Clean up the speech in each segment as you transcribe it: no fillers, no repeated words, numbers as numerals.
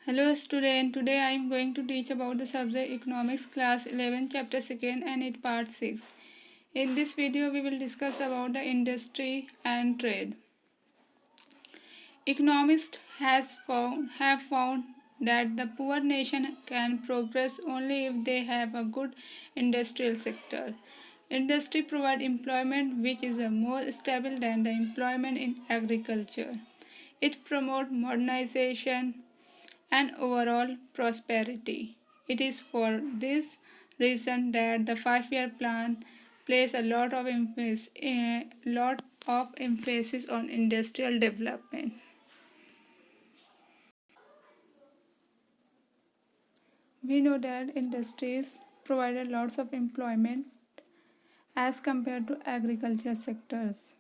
Hello student, today I am going to teach about the subject Economics class 11 chapter 2nd and it part 6. In this video we will discuss about the industry and trade. Economists have found that the poor nation can progress only if they have a good industrial sector. Industry provides employment which is more stable than the employment in agriculture. It promotes modernization and overall prosperity. It is for this reason that the 5-year plan places a lot of emphasis on industrial development. We know that industries provided lots of employment as compared to agriculture sectors.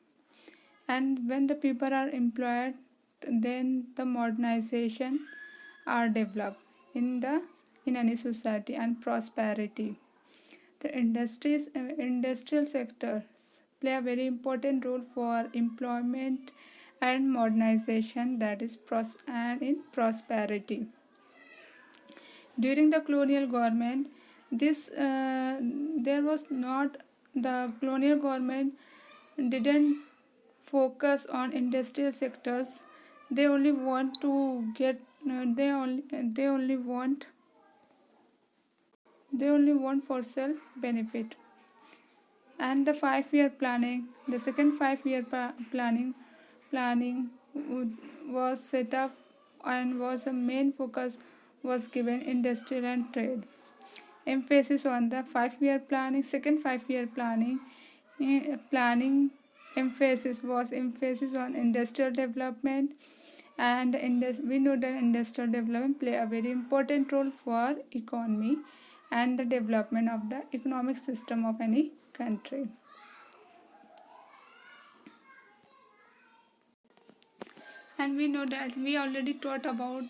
And when the people are employed, then the modernization are developed in any society and prosperity. The industrial sectors play a very important role for employment and modernization that is and in prosperity. During the colonial government, there was not the colonial government didn't focus on industrial sectors. They only want to get they only want for self benefit. And the 5-year planning, the second 5-year planning was set up and was a main focus was given industrial and trade. Emphasis on the 5-year planning, second 5-year planning emphasis on industrial development, and we know that industrial development play a very important role for economy and the development of the economic system of any country. And we know that we already taught about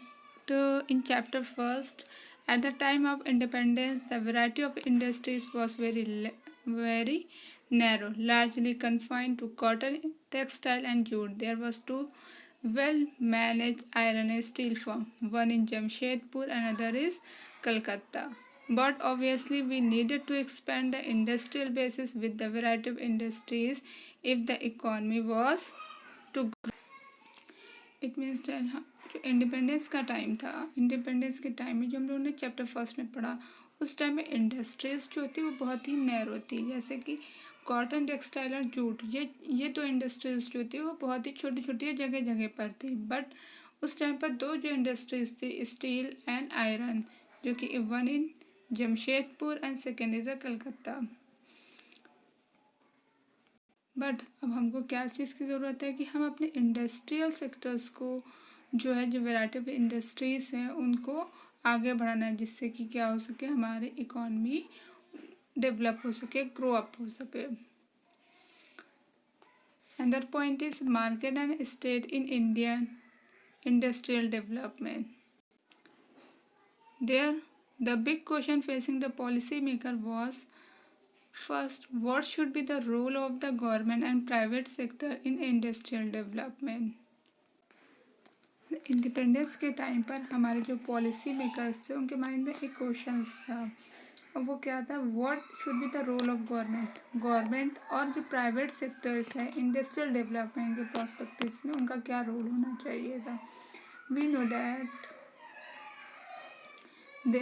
in chapter first. At the time of independence, the variety of industries was very narrow, largely confined to cotton, textile, and jute. There was two well-managed iron and steel firms, one in Jamshedpur, another is Calcutta. But obviously, we needed to expand the industrial basis with the variety of industries if the economy was to grow. It means जो independence का time था, independence के time में जो हम लोगों ने chapter first में पढ़ा, उस टाइम में इंडस्ट्रीज जो थी वो बहुत ही नैरो थी, जैसे कि कॉटन, टेक्सटाइल और जूट, ये दो इंडस्ट्रीज जो थी वो बहुत ही छोटी छोटी जगह जगह पर थी. बट उस टाइम पर दो जो इंडस्ट्रीज थी, स्टील एंड आयरन, जो कि one in Jamshedpur and second is Calcutta. But अब हमको क्या चीज़ की ज़रूरत है कि हम अपने इंडस्ट्रियल सेक्टर्स को जो है, जो वैरायटी ऑफ इंडस्ट्रीज़ हैं, उनको आगे बढ़ाना है, जिससे कि क्या हो सके, हमारे इकॉनमी डेवलप हो सके, ग्रो अप हो सके. Another point is market and state in Indian industrial development. There the big question facing the policy maker was first, what should be the role of the government and private sector in industrial development? Independence के time पर हमारे जो policy makers थे, उनके mind में एक question था, और वो क्या था, what should be the role of government और जो प्राइवेट सेक्टर्स हैं इंडस्ट्रियल डेवलपमेंट के पर्सपेक्टिव्स में उनका क्या रोल होना चाहिए था. We know that the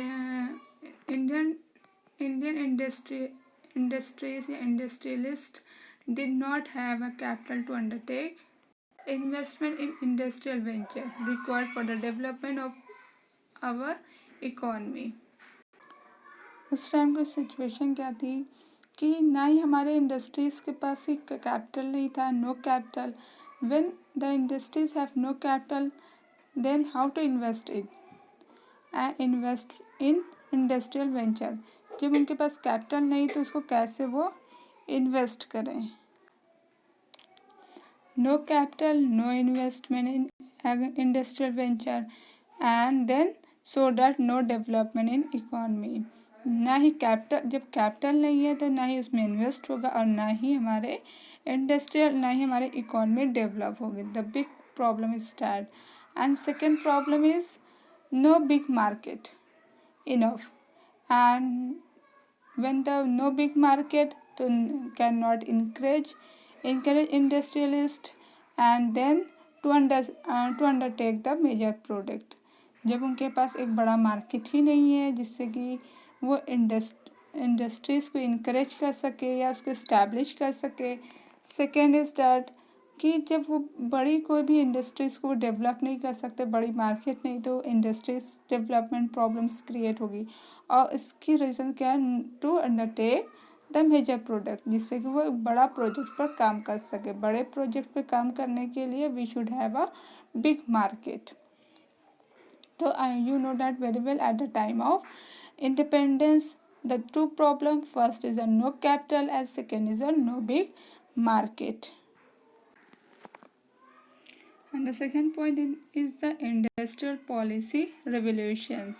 Indian industrialists did not have a capital to undertake investment in industrial venture required for the development of our economy. उस टाइम की सिचुएशन क्या थी कि ना ही हमारे इंडस्ट्रीज़ के पास ही कैपिटल नहीं था, no capital. When the industries have no capital, then how to invest in industrial venture. जब उनके पास कैपिटल नहीं तो उसको कैसे वो इन्वेस्ट करें. No capital, no investment in industrial venture, and then so that no development in economy. ना ही कैपिटल, जब कैपिटल नहीं है तो ना ही उसमें इन्वेस्ट होगा और ना ही हमारे इकॉनमी डेवलप होगी. The big problem is that. And second problem is no big market enough, and when the no big market to cannot encourage industrialist and then to undertake the major product. जब उनके पास एक बड़ा market ही नहीं है जिससे कि वो industries को इनक्रेज कर सके या उसको इस्टेब्लिश कर सके। सेकेंड इज़ दैट कि जब वो बड़ी कोई भी इंडस्ट्रीज़ को डेवलप नहीं कर सकते, बड़ी मार्केट नहीं, तो इंडस्ट्रीज डेवलपमेंट प्रॉब्लम्स क्रिएट होगी। और इसकी रीज़न क्या है? To undertake the major product, जिससे कि वो एक बड़ा प्रोजेक्ट पर काम कर सके। बड़े प्रोजेक्ट पर काम करने के लिए we should have a big market. तो you know that very well. At the time of independence, the two problem, first is a no capital and second is a no big market. And the second point is the Industrial Policy Revolutions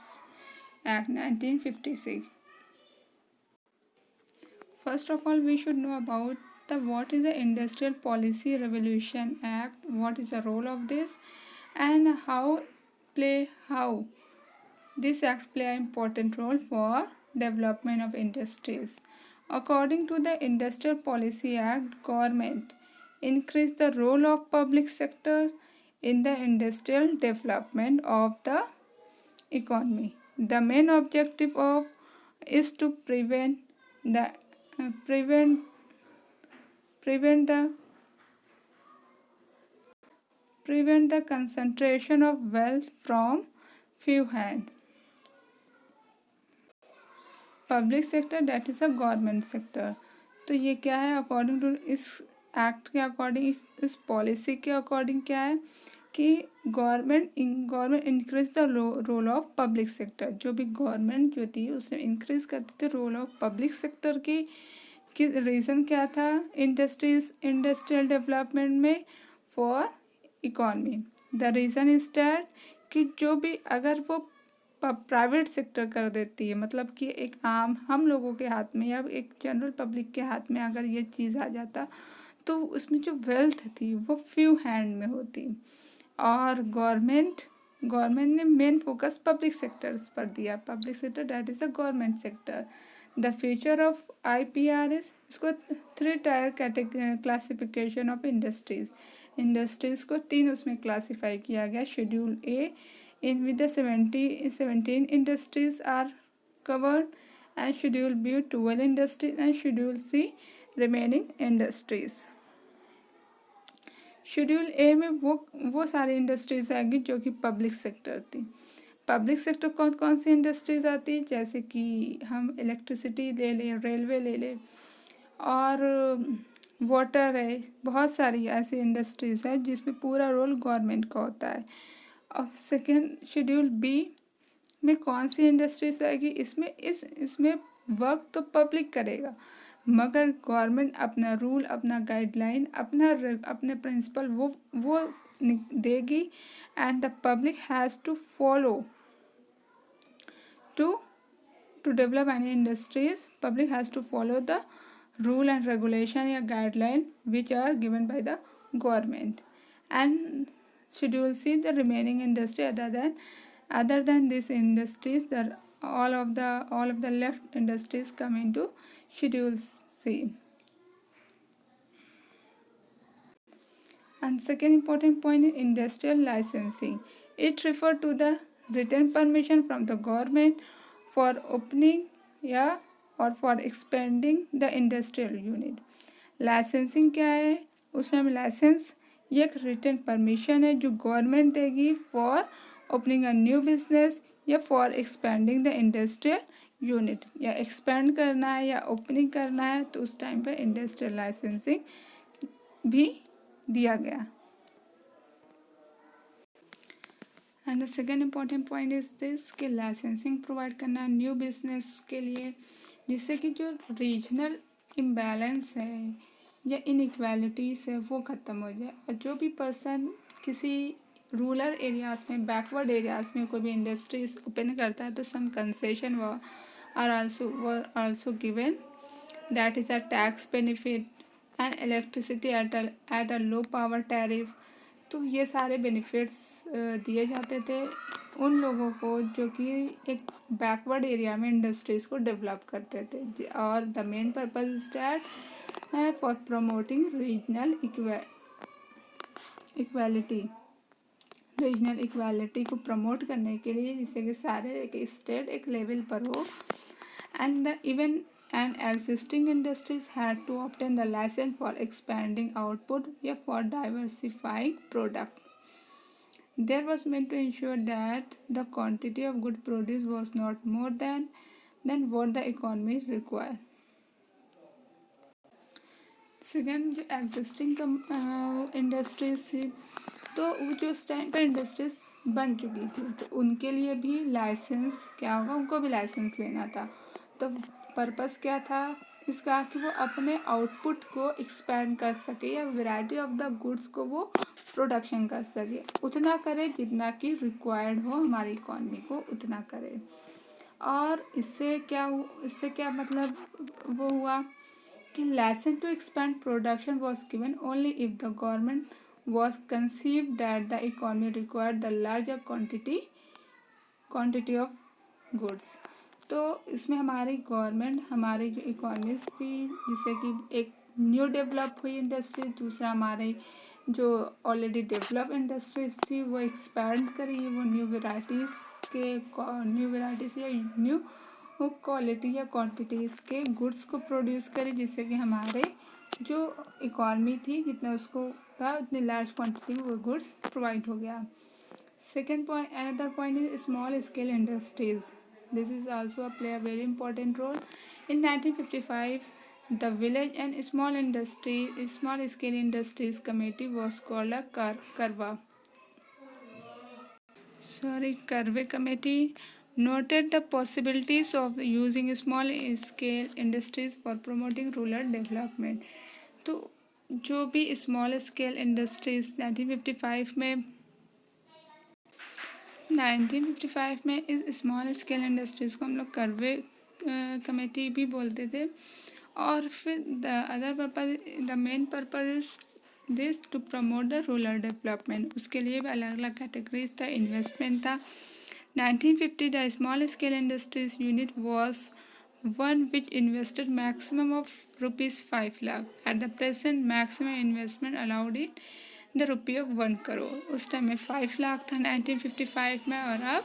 Act 1956. First of all, we should know about what is the Industrial Policy Revolution Act, what is the role of this, and how this act play an important role for development of industries. According to the Industrial Policy Act, government increased the role of public sector in the industrial development of the economy. The main objective of is to prevent the concentration of wealth from few hands. Public sector that is a government sector. तो ये क्या है? According to इस act के according, इस policy के according क्या है कि government increase the role of public sector. जो भी गवर्नमेंट जो थी उसने इंक्रीज करती थी रोल ऑफ पब्लिक सेक्टर की। रीज़न क्या था? इंडस्ट्रियल डेवलपमेंट में for economy. The reason is that कि जो भी अगर वो प्राइवेट सेक्टर कर देती है, मतलब कि एक आम हम लोगों के हाथ में या एक जनरल पब्लिक के हाथ में अगर ये चीज़ आ जाता तो उसमें जो वेल्थ थी वो फ्यू हैंड में होती। और गवर्नमेंट ने मेन फोकस पब्लिक सेक्टर्स पर दिया। Public sector that is a government sector. The future of IPR is, इसको 3 टायर क्लासिफिकेशन ऑफ इंडस्ट्रीज़ को 3 उसमें क्लासीफाई किया गया। Schedule A in with the 17 industries are covered, and schedule B 12 industries, and schedule C remaining industries. Schedule A में वो सारी industries आएगी जो कि पब्लिक सेक्टर थी। पब्लिक सेक्टर कौन कौन सी इंडस्ट्रीज आती, जैसे कि हम इलेक्ट्रिसिटी ले लें, रेलवे ले लें, और वाटर है। बहुत सारी ऐसी इंडस्ट्रीज है जिसमें पूरा रोल गवर्नमेंट का होता है। और सेकेंड शेड्यूल बी में कौन सी इंडस्ट्रीज आएगी? इसमें वर्क तो पब्लिक करेगा, मगर गवर्नमेंट अपना रूल, अपना गाइडलाइन, अपने प्रिंसिपल वो देगी, and the public has to follow to develop any industries. Public has to follow the rule and regulation या guideline which are given by the government. And Schedule C, the remaining industry other than these industries, all of the left industries come into Schedule C. And second important point is industrial licensing. It refers to the written permission from the government for opening or for expanding the industrial unit. Licensing क्या है? उसमें licence ये एक written permission है जो government देगी for opening a new business या for expanding the industrial unit. या एक्सपेंड करना है या ओपनिंग करना है तो उस टाइम पर इंडस्ट्रियल लाइसेंसिंग भी दिया गया। And the second important point is this कि लाइसेंसिंग प्रोवाइड करना न्यू बिजनेस के लिए, जिससे कि जो रीजनल इम्बैलेंस है या इनइक्वालिटीज़ है वो ख़त्म हो जाए, और जो भी पर्सन किसी रूरल एरियाज़ में, बैकवर्ड एरियाज़ में कोई भी इंडस्ट्रीज ओपन करता है तो some concession are also given, that is a tax benefit and electricity at a low power tariff. तो ये सारे बेनिफिट्स दिए जाते थे उन लोगों को जो कि एक बैकवर्ड एरिया में इंडस्ट्रीज़ को डेवलप करते थे। और the main purpose is that for promoting equality regional equality को प्रमोट करने के लिए, जिससे कि सारे एक स्टेट एक लेवल पर हो। And even and existing industries had to obtain the licence for expanding output या for diversifying product. There was meant to ensure that the quantity of good produce was not more than what the economy required. Second, जो existing industries थी, तो वो जो उस time पर industries बन चुकी थी, तो उनके लिए भी लाइसेंस क्या होगा, उनको भी लाइसेंस लेना था। तो पर्पस क्या था इसका कि वो अपने आउटपुट को एक्सपेंड कर सके या वैरायटी ऑफ द गुड्स को वो प्रोडक्शन कर सके, उतना करे जितना कि रिक्वायर्ड हो हमारी इकॉनमी को, उतना करे। और इससे क्या मतलब वो हुआ कि licence to expand production was given only if the government was conceive that the economy required the larger quantity of goods. तो इसमें हमारी गवर्नमेंट हमारी जो इकॉनमीज थी, जिससे कि एक न्यू डेवलप हुई इंडस्ट्री, दूसरा हमारे जो ऑलरेडी डेवलप इंडस्ट्रीज थी वो एक्सपैंड करी, वो न्यू वेराइटीज़ या न्यू क्वालिटी या क्वांटिटीज़ के गुड्स को प्रोड्यूस करी, जिससे कि हमारे जो इकॉनमी थी जितना उसको था उतनी लार्ज क्वांटिटी में वो गुड्स प्रोवाइड हो गया। Second point, another point is small scale industries. This is also play a very important role. In 1955, the Village and Small Scale Industries Committee was called a Karve Committee noted the possibilities of using small scale industries for promoting rural development. तो जो भी small scale industries 1955 में इस small scale industries को हम लोग करवे committee भी बोलते थे। और फिर the main purpose is this to promote the rural development. उसके लिए भी अलग अलग कैटेगरीज था, इन्वेस्टमेंट था। 1950 the small scale industries unit was one which invested maximum of ₹5 lakh. At the present, maximum investment allowed in the rupee of 1 crore. उस time में 5 लाख था 1955 में, और अब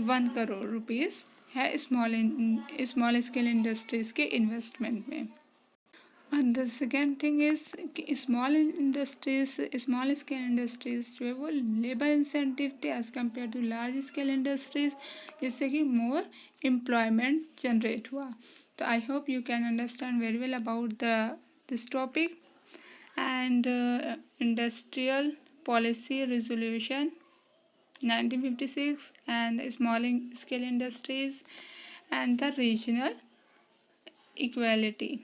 1 करोड़ रुपीज़ है स्मॉल स्केल इंडस्ट्रीज़ के इन्वेस्टमेंट में। और द सेकेंड थिंग इज़ कि स्मॉल स्केल इंडस्ट्रीज़ जो है वो लेबर इंसेंटिव थे as compare to large scale industries, जिससे कि मोर एम्प्लॉयमेंट जनरेट हुआ। तो I hope you can understand very well about this topic and industrial policy resolution 1956 and small scale industries and the regional equality.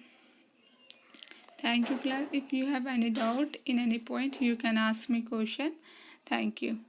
Thank you class. If you have any doubt in any point, you can ask me question. Thank you.